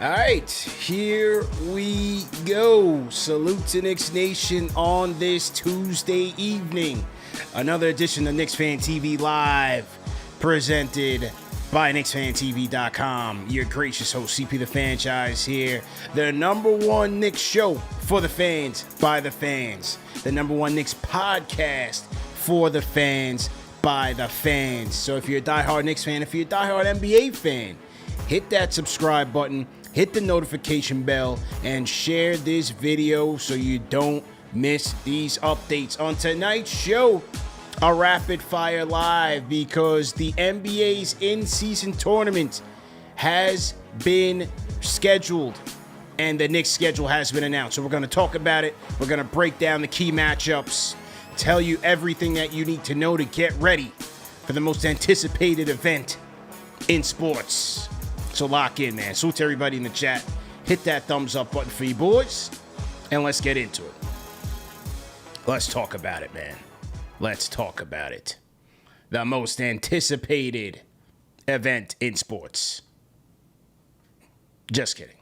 All right, here we go. Salute to Knicks Nation on this Tuesday evening. Another edition of KnicksFanTV Live, presented by KnicksFanTV.com. Your gracious host, CP the Franchise here. The number one Knicks show for the fans, by the fans. The number one Knicks podcast for the fans, by the fans. So if you're a diehard Knicks fan, if you're a diehard NBA fan, hit that subscribe button. Hit the notification bell and share this video so you don't miss these updates. On tonight's show, a rapid fire live because the NBA's in-season tournament has been scheduled and the Knicks schedule has been announced. So we're going to talk about it. We're going to break down the key matchups, tell you everything that you need to know to get ready for the most anticipated event in sports. So lock in, man. Salute to everybody in the chat. Hit that thumbs up button for you boys. And let's get into it. Let's talk about it, man. Let's talk about it. The most anticipated event in sports. Just kidding.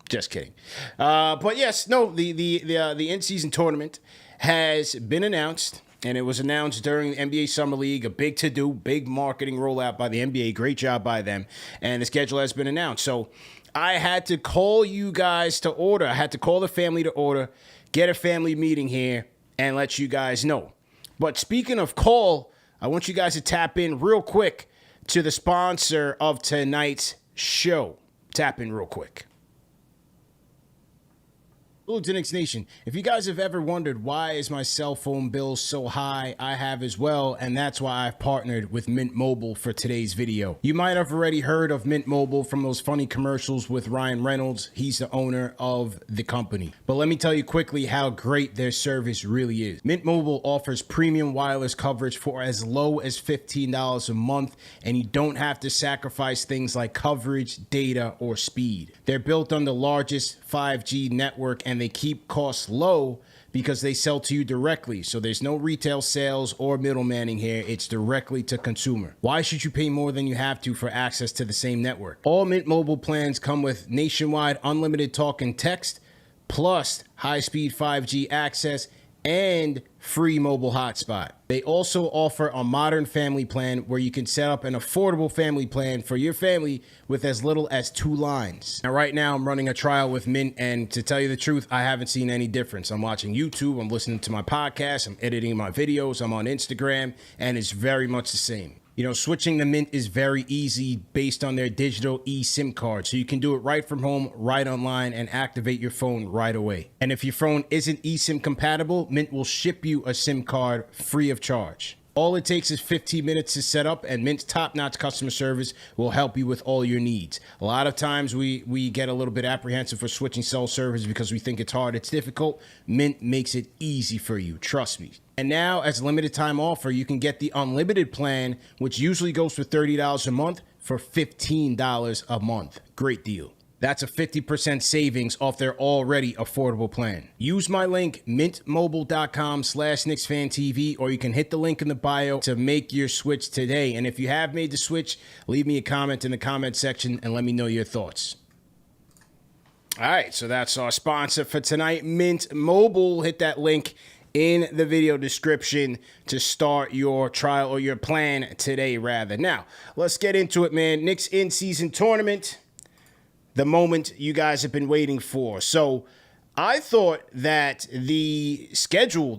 Just kidding. But yes, no, the in-season tournament has been announced. And it was announced during the NBA Summer League, a big to-do, big marketing rollout by the NBA. Great job by them. And the schedule has been announced. So I had to call you guys to order. I had to call the family to order, get a family meeting here, and let you guys know. But speaking of call, I want you guys to tap in real quick to the sponsor of tonight's show. Tap in real quick. Hello to Knicks Nation. If you guys have ever wondered why is my cell phone bill so high, I have as well, and that's why I've partnered with Mint Mobile for today's video. You might have already heard of Mint Mobile from those funny commercials with Ryan Reynolds. He's the owner of the company. But let me tell you quickly how great their service really is. Mint Mobile offers premium wireless coverage for as low as $15 a month, and you don't have to sacrifice things like coverage, data, or speed. They're built on the largest 5G network, and they keep costs low because they sell to you directly. So there's no retail sales or middlemaning here. It's directly to consumer. Why should you pay more than you have to for access to the same network? All Mint Mobile plans come with nationwide unlimited talk and text, plus high-speed 5G access and free mobile hotspot. They also offer a modern family plan where you can set up an affordable family plan for your family with as little as 2 lines. Now, right now, I'm running a trial with Mint, and to tell you the truth, I haven't seen any difference. I'm watching YouTube, I'm listening to my podcast, I'm editing my videos, I'm on Instagram, and it's very much the same. You know, switching to Mint is very easy based on their digital eSIM card. So you can do it right from home, right online, and activate your phone right away. And if your phone isn't eSIM compatible, Mint will ship you a SIM card free of charge. All it takes is 15 minutes to set up, and Mint's top-notch customer service will help you with all your needs. A lot of times we get a little bit apprehensive for switching cell service because we think it's hard, it's difficult. Mint makes it easy for you, trust me. And now, as a limited time offer, you can get the unlimited plan, which usually goes for $30 a month, for $15 a month. Great deal. That's a 50% savings off their already affordable plan. Use my link, mintmobile.com/KnicksFanTV, or you can hit the link in the bio to make your switch today. And if you have made the switch, leave me a comment in the comment section and let me know your thoughts. All right, so that's our sponsor for tonight, Mint Mobile. Hit that link in the video description to start your trial or your plan today, rather. Now, let's get into it, man. Knicks in-season tournament. The moment you guys have been waiting for. So I thought that the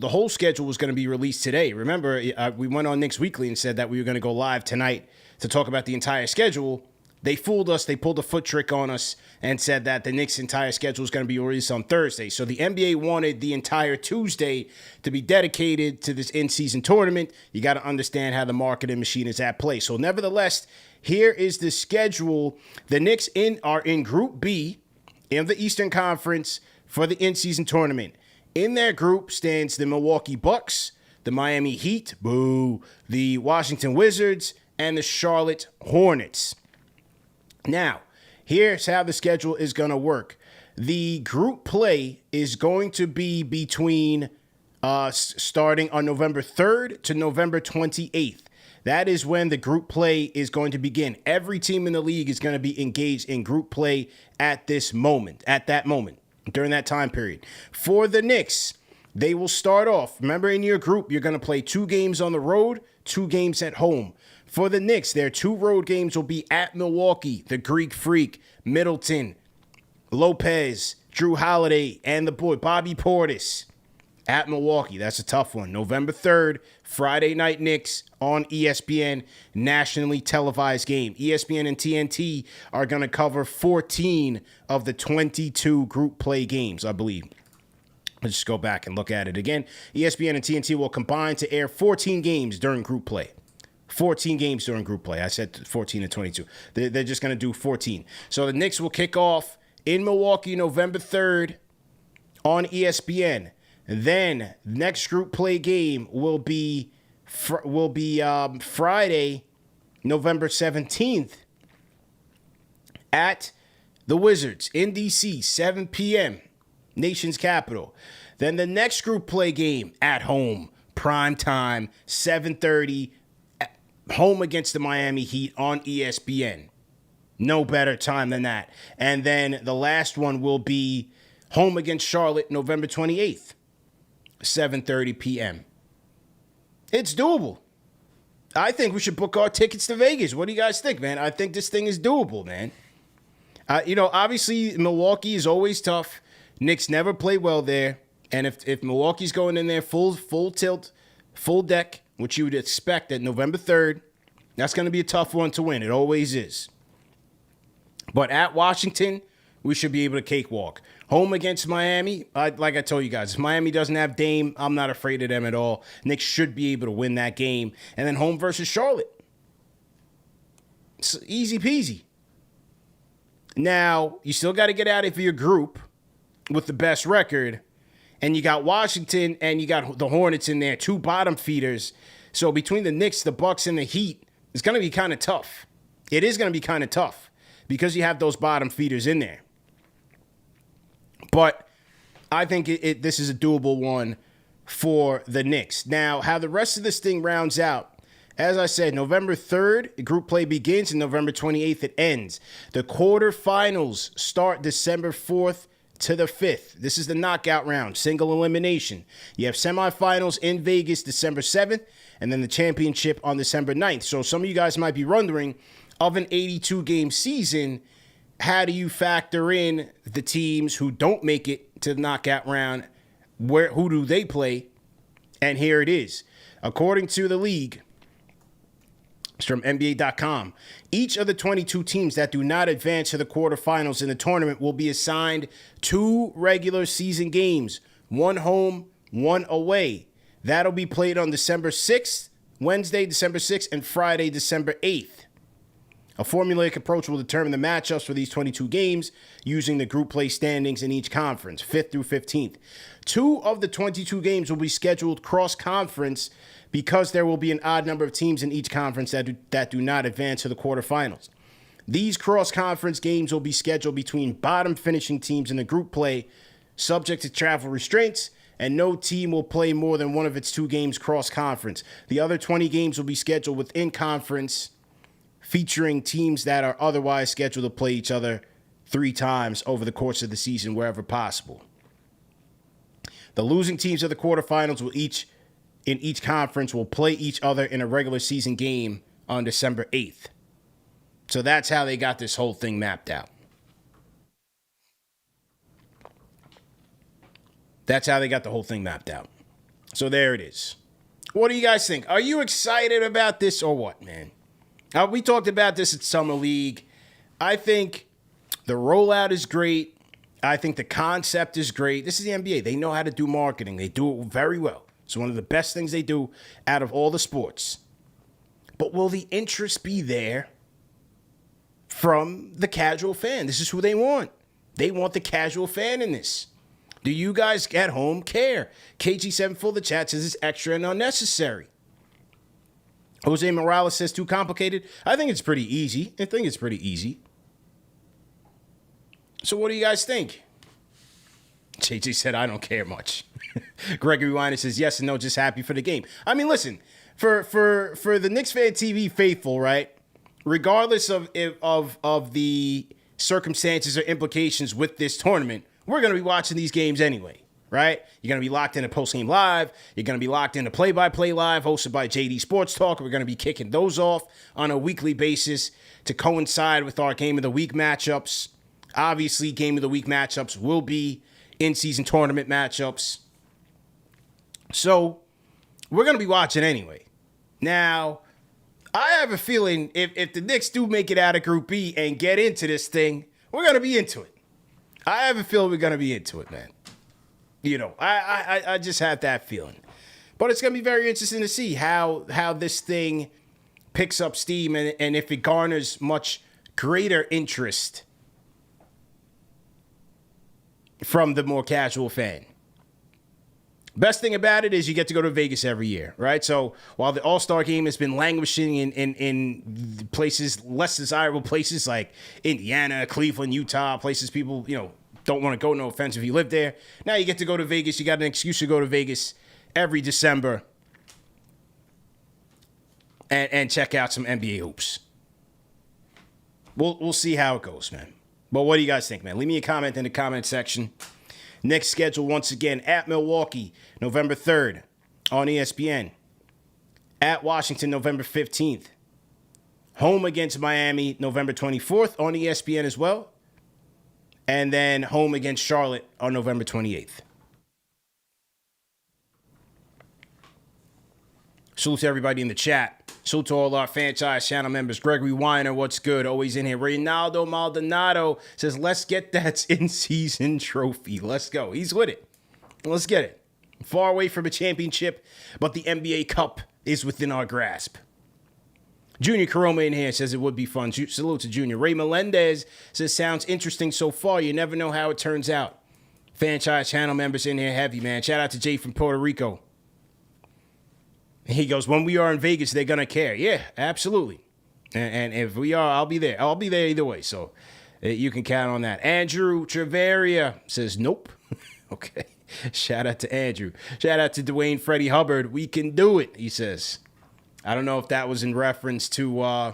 whole schedule was going to be released today. Remember, we went on Knicks Weekly and said that we were going to go live tonight to talk about the entire schedule. They fooled us. They pulled a foot trick on us and said that the Knicks' entire schedule is going to be released on Thursday. So the NBA wanted the entire Tuesday to be dedicated to this in-season tournament. You got to understand how the marketing machine is at play. So nevertheless, here is the schedule. The Knicks are in Group B in the Eastern Conference for the in-season tournament. In their group stands the Milwaukee Bucks, the Miami Heat, boo, the Washington Wizards, and the Charlotte Hornets. Now, here's how the schedule is going to work. The group play is going to be between starting on November 3rd to November 28th. That is when the group play is going to begin. Every team in the league is going to be engaged in group play at that moment, during that time period. For the Knicks, they will start off. Remember, in your group, you're going to play 2 games on the road, 2 games at home. For the Knicks, their 2 road games will be at Milwaukee, the Greek Freak, Middleton, Lopez, Drew Holiday, and the boy Bobby Portis. At Milwaukee, that's a tough one. November 3rd, Friday Night Knicks on ESPN, nationally televised game. ESPN and TNT are going to cover 14 of the 22 group play games, I believe. Let's just go back and look at it again. ESPN and TNT will combine to air 14 games during group play. 14 games during group play. I said 14 and 22. They're just going to do 14. So the Knicks will kick off in Milwaukee November 3rd on ESPN. Then next group play game will be Friday, November 17th at the Wizards in DC, 7 p.m., nation's capital. Then the next group play game at home, prime time, 7:30, home against the Miami Heat on ESPN. No better time than that. And then the last one will be home against Charlotte, November 28th. 7:30 p.m. It's doable. I think we should book our tickets to Vegas. What do you guys think, man? I think this thing is doable, man. Obviously, Milwaukee is always tough. Knicks never play well there. And if Milwaukee's going in there full tilt, full deck, which you would expect at November 3rd, that's going to be a tough one to win. It always is. But at Washington, we should be able to cakewalk. Home against Miami, like I told you guys, if Miami doesn't have Dame, I'm not afraid of them at all. Knicks should be able to win that game. And then home versus Charlotte. It's easy peasy. Now, you still got to get out of your group with the best record. And you got Washington and you got the Hornets in there, 2 bottom feeders. So between the Knicks, the Bucks, and the Heat, it's going to be kind of tough. It is going to be kind of tough because you have those bottom feeders in there. But I think this is a doable one for the Knicks. Now, how the rest of this thing rounds out, as I said, November 3rd, group play begins, and November 28th, it ends. The quarterfinals start December 4th to the 5th. This is the knockout round, single elimination. You have semifinals in Vegas December 7th, and then the championship on December 9th. So some of you guys might be wondering, of an 82-game season, how do you factor in the teams who don't make it to the knockout round? Who do they play? And here it is. According to the league, it's from NBA.com, each of the 22 teams that do not advance to the quarterfinals in the tournament will be assigned 2 regular season games, 1 home, 1 away. That'll be played on December 6th, Wednesday, December 6th, and Friday, December 8th. A formulaic approach will determine the matchups for these 22 games using the group play standings in each conference, 5th through 15th. 2 of the 22 games will be scheduled cross-conference because there will be an odd number of teams in each conference that do not advance to the quarterfinals. These cross-conference games will be scheduled between bottom-finishing teams in the group play, subject to travel restraints, and no team will play more than one of its 2 games cross-conference. The other 20 games will be scheduled within conference, featuring teams that are otherwise scheduled to play each other 3 times over the course of the season wherever possible. The losing teams of the quarterfinals in each conference will play each other in a regular season game on December 8th. So that's how they got this whole thing mapped out. That's how they got the whole thing mapped out. So there it is. What do you guys think? Are you excited about this or what, man? We talked about this at Summer League. I think the rollout is great. I think the concept is great. This is the NBA. They know how to do marketing. They do it very well. It's one of the best things they do out of all the sports. But will the interest be there from the casual fan? This is who they want. They want the casual fan in this. Do you guys at home care? KG7 Full the chat says it's extra and unnecessary. Jose Morales says too complicated. I think it's pretty easy. So what do you guys think? JJ said, I don't care much. Gregory Weiner says yes and no, just happy for the game. I mean, listen, for the Knicks Fan TV faithful, right? Regardless of the circumstances or implications with this tournament, we're going to be watching these games anyway, right? You're going to be locked into post-game live. You're going to be locked into play-by-play live hosted by JD Sports Talk. We're going to be kicking those off on a weekly basis to coincide with our Game of the Week matchups. Obviously, Game of the Week matchups will be in-season tournament matchups. So we're going to be watching anyway. Now, I have a feeling if the Knicks do make it out of Group B and get into this thing, we're going to be into it. I have a feeling we're going to be into it, man. You know, I just have that feeling. But it's going to be very interesting to see how this thing picks up steam and if it garners much greater interest from the more casual fan. Best thing about it is you get to go to Vegas every year, right? So while the All-Star game has been languishing in places, less desirable places like Indiana, Cleveland, Utah, places people, don't want to go, no offense if you live there. Now you get to go to Vegas. You got an excuse to go to Vegas every December and check out some NBA hoops. We'll see how it goes, man. But what do you guys think, man? Leave me a comment in the comment section. Next schedule, once again, at Milwaukee, November 3rd on ESPN. At Washington, November 15th. Home against Miami, November 24th on ESPN as well. And then home against Charlotte on November 28th. Salute to everybody in the chat. Salute to all our franchise channel members. Gregory Weiner, what's good? Always in here. Reynaldo Maldonado says, let's get that in-season trophy. Let's go. He's with it. Let's get it. Far away from a championship, but the NBA Cup is within our grasp. Junior Karoma in here says it would be fun. Salute to Junior. Ray Melendez says, sounds interesting so far. You never know how it turns out. Franchise channel members in here heavy, man. Shout out to Jay from Puerto Rico. He goes, when we are in Vegas, they're going to care. Yeah, absolutely. And if we are, I'll be there. I'll be there either way. So you can count on that. Andrew Treveria says, nope. Okay. Shout out to Andrew. Shout out to Dwayne Freddie Hubbard. We can do it, he says. I don't know if that was in reference to,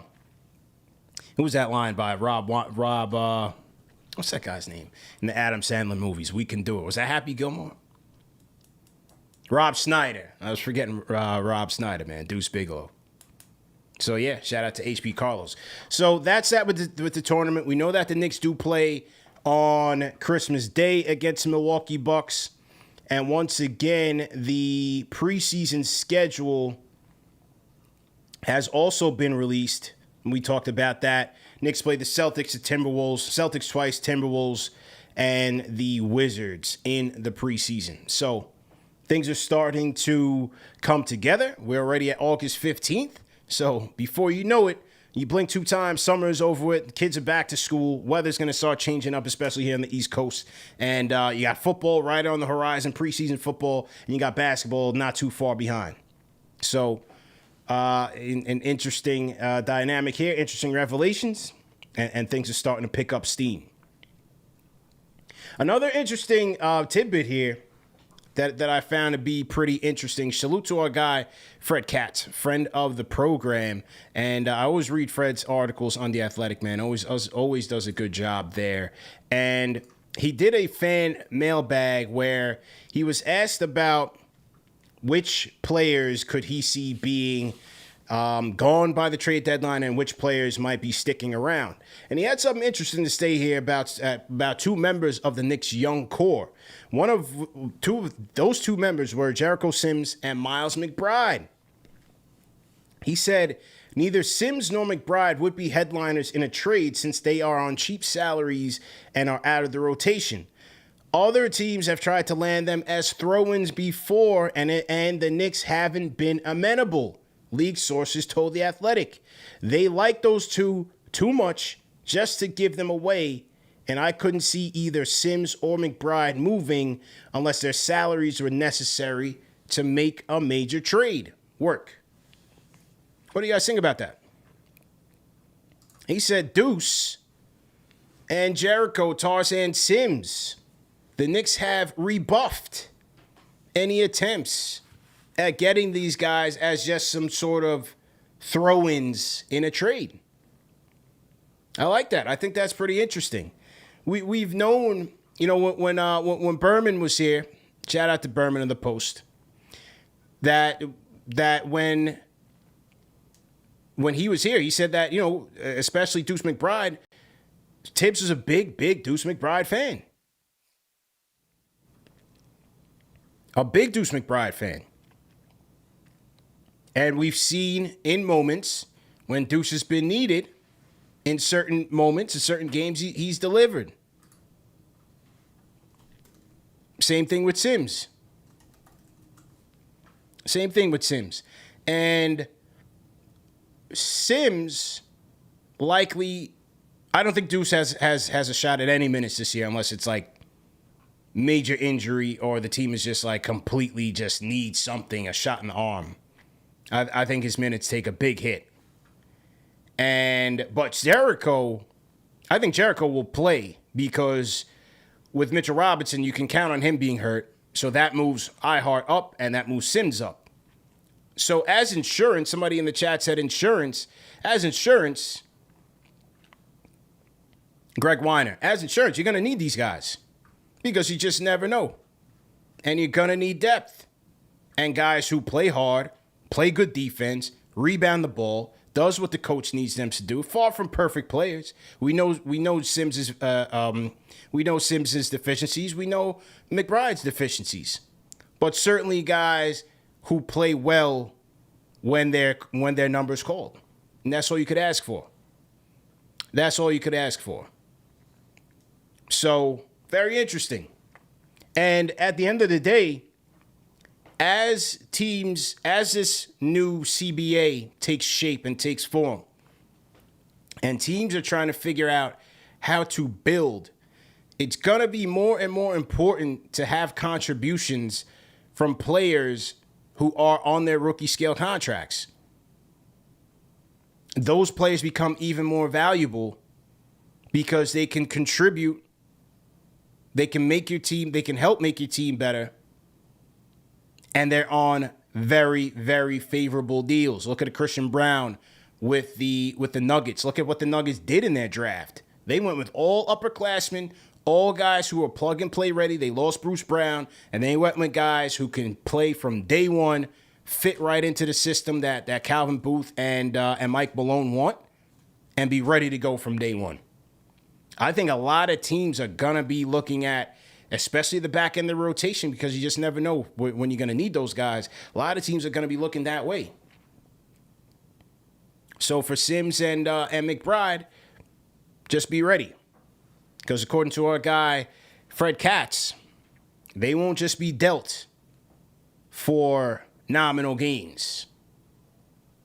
who was that line by? Rob, what's that guy's name? In the Adam Sandler movies, We Can Do It. Was that Happy Gilmore? Rob Snyder. I was forgetting Rob Snyder, man. Deuce Bigelow. So, yeah, shout out to HP Carlos. So, that's that with the tournament. We know that the Knicks do play on Christmas Day against the Milwaukee Bucks. And once again, the preseason schedule has also been released. We talked about that. Knicks played the Celtics, the Timberwolves, Celtics twice, Timberwolves, and the Wizards in the preseason. So, things are starting to come together. We're already at August 15th. So before you know it, you blink 2 times, summer is over with, the kids are back to school, weather's going to start changing up, especially here on the East Coast. And you got football right on the horizon, preseason football, and you got basketball not too far behind. So an interesting dynamic here, interesting revelations, and things are starting to pick up steam. Another interesting tidbit here that I found to be pretty interesting. Salute to our guy, Fred Katz, friend of the program. And I always read Fred's articles on The Athletic, man. Always does a good job there. And he did a fan mailbag where he was asked about which players could he see being gone by the trade deadline and which players might be sticking around. And he had something interesting to say here about 2 members of the Knicks' young core. Those two members were Jericho Sims and Miles McBride. He said, neither Sims nor McBride would be headliners in a trade since they are on cheap salaries and are out of the rotation. Other teams have tried to land them as throw-ins before, and the Knicks haven't been amenable, league sources told The Athletic. They like those two too much just to give them away, and I couldn't see either Sims or McBride moving unless their salaries were necessary to make a major trade work. What do you guys think about that? He said Deuce and Jericho, Tarzan Sims. The Knicks have rebuffed any attempts at getting these guys as just some sort of throw-ins in a trade. I like that. I think that's pretty interesting. We've known, you know, when Berman was here, shout out to Berman in the Post, that when he was here, he said that, you know, especially Deuce McBride, Tibbs is a big Deuce McBride fan. A big Deuce McBride fan. And we've seen in moments when Deuce has been needed, in certain moments, in certain games, he's delivered. Same thing with Sims. Same thing with Sims. And Sims likely, I don't think Deuce has a shot at any minutes this year unless it's like major injury or the team is just like completely just needs something, a shot in the arm. I think his minutes take a big hit. But Jericho, I think Jericho will play because with Mitchell Robinson, you can count on him being hurt. So that moves iHeart up and that moves Sims up. So as insurance, somebody in the chat said insurance. As insurance, Greg Weiner, as insurance, you're going to need these guys because you just never know. And you're going to need depth. And guys who play hard, play good defense, rebound the ball, does what the coach needs them to do. Far from perfect players. We know Sims's deficiencies. We know McBride's deficiencies. But certainly guys who play well when their number's called. And that's all you could ask for. That's all you could ask for. So, very interesting. And at the end of the day, as this new CBA takes shape and takes form, and teams are trying to figure out how to build, it's going to be more and more important to have contributions from players who are on their rookie scale contracts. Those players become even more valuable because they can contribute, they can make your team, they can help make your team better. And they're on very, very favorable deals. Look at Christian Brown with the Nuggets. Look at what the Nuggets did in their draft. They went with all upperclassmen, all guys who are plug and play ready. They lost Bruce Brown, and they went with guys who can play from day one, fit right into the system that Calvin Booth and Mike Malone want, and be ready to go from day one. I think a lot of teams are gonna be looking at, especially the back end of the rotation, because you just never know when you're going to need those guys. A lot of teams are going to be looking that way. So for Sims and McBride, just be ready. Because according to our guy, Fred Katz, they won't just be dealt for nominal gains.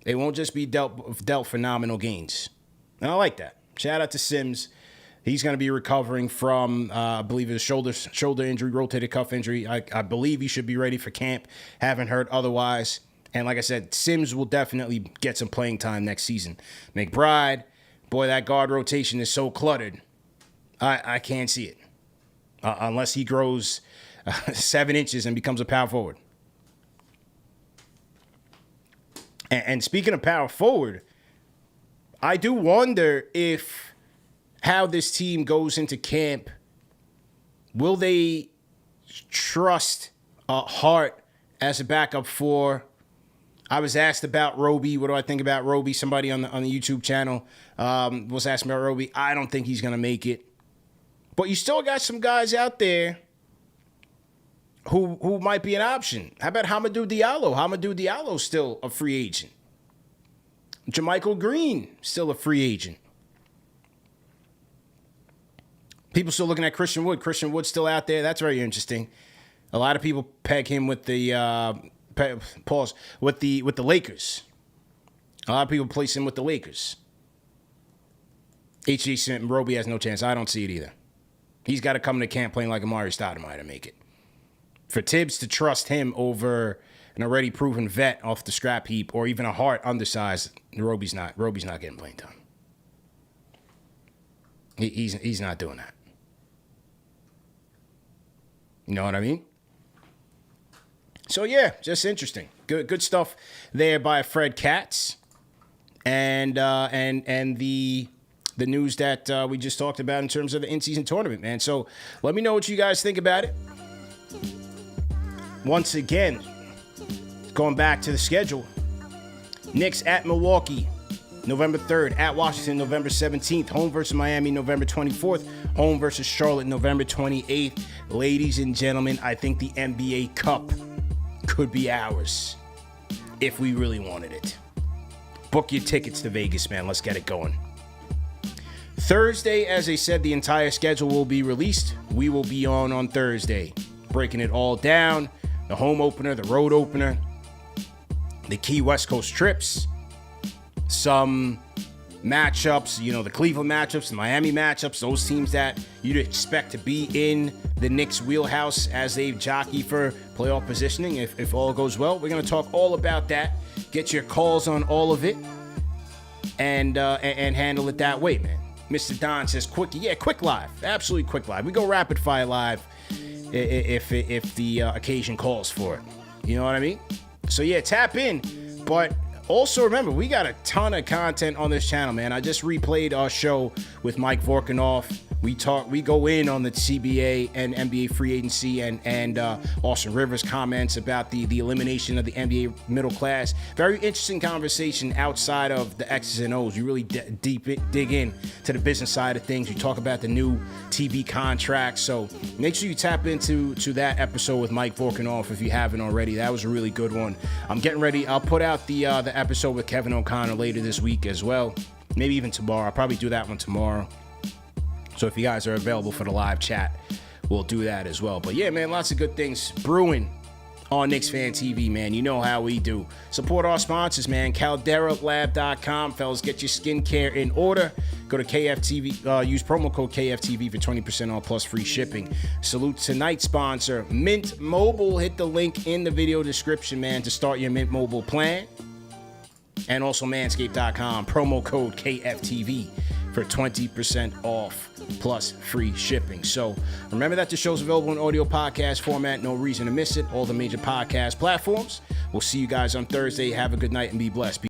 They won't just be dealt for nominal gains. And I like that. Shout out to Sims. He's going to be recovering from, I believe, his shoulder injury, rotator cuff injury. I believe he should be ready for camp. Haven't heard otherwise. And like I said, Sims will definitely get some playing time next season. McBride, boy, that guard rotation is so cluttered. I can't see it. Unless he grows 7 inches and becomes a power forward. And speaking of power forward, I do wonder how this team goes into camp. Will they trust Hart as a backup for? I was asked about Roby. What do I think about Roby? Somebody on the YouTube channel was asking about Roby. I don't think he's going to make it. But you still got some guys out there who might be an option. How about Hamidou Diallo? Hamidou Diallo's still a free agent. JaMychal Green, still a free agent. People still looking at Christian Wood. Christian Wood's still out there. That's very interesting. A lot of people peg him with the with the Lakers. A lot of people place him with the Lakers. H.J. Smith and Roby has no chance. I don't see it either. He's got to come to camp playing like Amari Stoudemire to make it. For Tibbs to trust him over an already proven vet off the scrap heap or even a Hart undersized, Roby's not getting playing time. He's not doing that. You know what I mean? So, yeah, just interesting. good stuff there by Fred Katz, and the news that we just talked about in terms of the in-season tournament, man. So let me know what you guys think about it. Once again, going back to the schedule, Knicks at Milwaukee, November 3rd, at Washington, November 17th, home versus Miami, November 24th, home versus Charlotte, November 28th. Ladies and gentlemen, I think the NBA Cup could be ours if we really wanted it. Book your tickets to Vegas, man. Let's get it going. Thursday, as I said, the entire schedule will be released. We will be on Thursday, breaking it all down. The home opener, the road opener, the key West Coast trips, some matchups, the Cleveland matchups, the Miami matchups, those teams that you'd expect to be in the Knicks wheelhouse as they jockey for playoff positioning. If all goes well, we're going to talk all about that. Get your calls on all of it and handle it that way, man. Mr. Don says quick live. Absolutely quick live. We go rapid fire live if the occasion calls for it. You know what I mean? So yeah, tap in. But also remember, we got a ton of content on this channel, man. I just replayed our show with Mike Vorkanoff. We go in on the CBA and NBA free agency and Austin Rivers' comments about the elimination of the NBA middle class. Very interesting conversation outside of the X's and O's. You really dig in to the business side of things. You talk about the new TV contracts. So make sure you tap into that episode with Mike Vorkanoff if you haven't already. That was a really good one. I'm getting ready. I'll put out the episode with Kevin O'Connor later this week as well. Maybe even tomorrow. I'll probably do that one tomorrow. So if you guys are available for the live chat, we'll do that as well. But yeah, man, lots of good things brewing on KnicksFanTV, man. You know how we do. Support our sponsors, man. CalderaLab.com. Fellas, get your skincare in order. Go to KFTV. Use promo code KFTV for 20% off plus free shipping. Salute tonight's sponsor, Mint Mobile. Hit the link in the video description, man, to start your Mint Mobile plan. And also Manscaped.com. Promo code KFTV for 20% off plus free shipping. So remember that the show's available in audio podcast format. No reason to miss it. All the major podcast platforms. We'll see you guys on Thursday. Have a good night and be blessed.